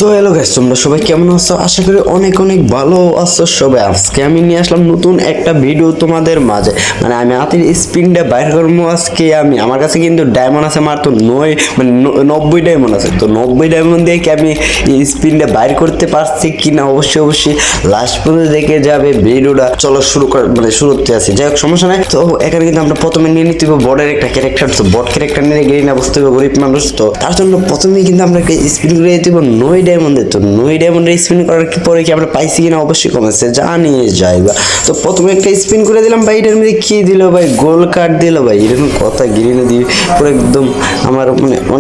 তো hello guys, তোমরা সবাই কেমন আছো? আশা করি অনেক অনেক ভালো আছো সবাই। আজকে আমি নিয়ে আসলাম নতুন একটা ভিডিও তোমাদের মাঝে। মানে আমি হাতের স্পিনটা বাইর করবো আজকে। আমার কাছে কিন্তু ডায়মন্ড আছে মাত্র 90 ডায়মন্ড আছে। তো 90 ডায়মন্ড দিয়ে কি আমি এই স্পিনটা বাইর করতে পারছি কিনা অবশ্যই লাস্ট পর্যন্ত দেখে যাবে ভিডিওটা। চলো শুরু শুরুতে আসি। যাই হোক, সমস্যা নাই। তো এখানে কিন্তু আমরা প্রথমে নিয়ে নিতে হবে বর্ডের একটা ক্যারেক্টার। তো বট ক্যারেক্টার নিয়ে গেলে না, বুঝতে হবে গরিব মানুষ। তো তার জন্য প্রথমেই কিন্তু আমরা স্পিন করে দিব 9 ডায়মন্ডের। তো 9 ডায়মন্ডের স্পিন করার পরে কি আমরা পাইছি কিনা অবশ্যই কমেছে জানিয়ে যাইবা। তো প্রথমে একটা স্পিন করে দিলাম ভাই। এটার মধ্যে কি দিল ভাই? গোল কার্ড দিল ভাই। এরকম কথা গ্রিনে দিয়ে পুরো একদম আমার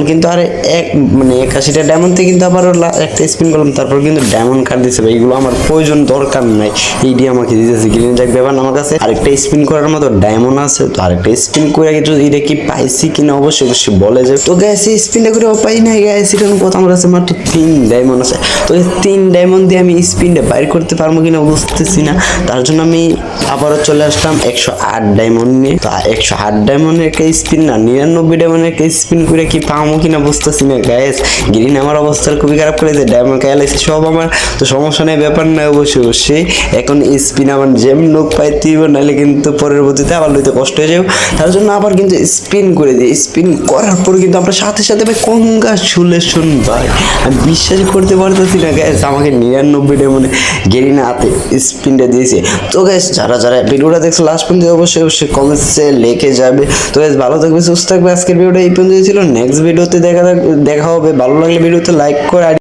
কিন্তু আরে 81টা ডায়মন্ড থেকে কিন্তু আবার একটা স্পিন করলাম, তারপর কিন্তু ডায়মন্ড কার্ড দিছে ভাই। এগুলো আমার প্রয়োজন দরকার নাই, এইটি আমাকে দিতেছে গ্রিন জ্যাক। ব্যাপার না, আমার কাছে আরেকটা স্পিন করার মতো ডায়মন্ড আছে। তো আরেকটা স্পিন করে কিন্তু এটা কি পাইছি কিনা অবশ্যই বলে যে। তো গ্যাস এই স্পিনটা করে পাই না গ্যাস। এটার কথা আমার কাছে মাত্র 3 ডায়মন্ড আছে। তো এই 3 ডায়মন্ড দিয়ে আমি স্পিনটা বাইর করতে পারবো কিনা বুঝতেছি না। তার জন্য আমি আবারও চলে আসলাম 108 ডায়মন্ড নিয়ে। তো 108 ডায়মন্ডের একটা স্পিন না, 99 ডায়মন্ডের একটা স্পিন করে কি পাবো কিনা বুঝতেছি না গ্যাস। গ্রিন আমার অবস্থার খুবই খারাপ করে যে ডায়মন্ড খেয়ালাইছে সব আমার। তো সমস্যা নেই, ব্যাপার না অবশ্যই। এখন স্পিন আমার যেমন লোক পাইতে দিব, নাহলে কিন্তু পরবর্তীতে আবার লইতে কষ্ট হয়ে যাবে। তার জন্য আবার কিন্তু স্পিন করে দিই। স্পিন করার পর কিন্তু আমরা সাথে সাথে ভাই কংগ্রাচুলেশন ভাই। আমি বিশ্বাস করতে পারতেছি না গ্যাস, আমাকে 99 ডায়মন্ডে গেরিনা হাতে স্পিনটা দিয়েছে। তো গ্যাস, যারা যারা ভিডিওটা দেখছে লাস্ট পর্যন্ত অবশ্যই কমেন্টসে লিখে যাবে। তো গ্যাস, ভালো থাকবে, সুস্থ থাকবে। আজকের ভিডিওটা এই পর্যন্ত ছিল। নেক্সট ভিডিওতে দেখা হবে। ভালো লাগলে ভিডিওতে লাইক করে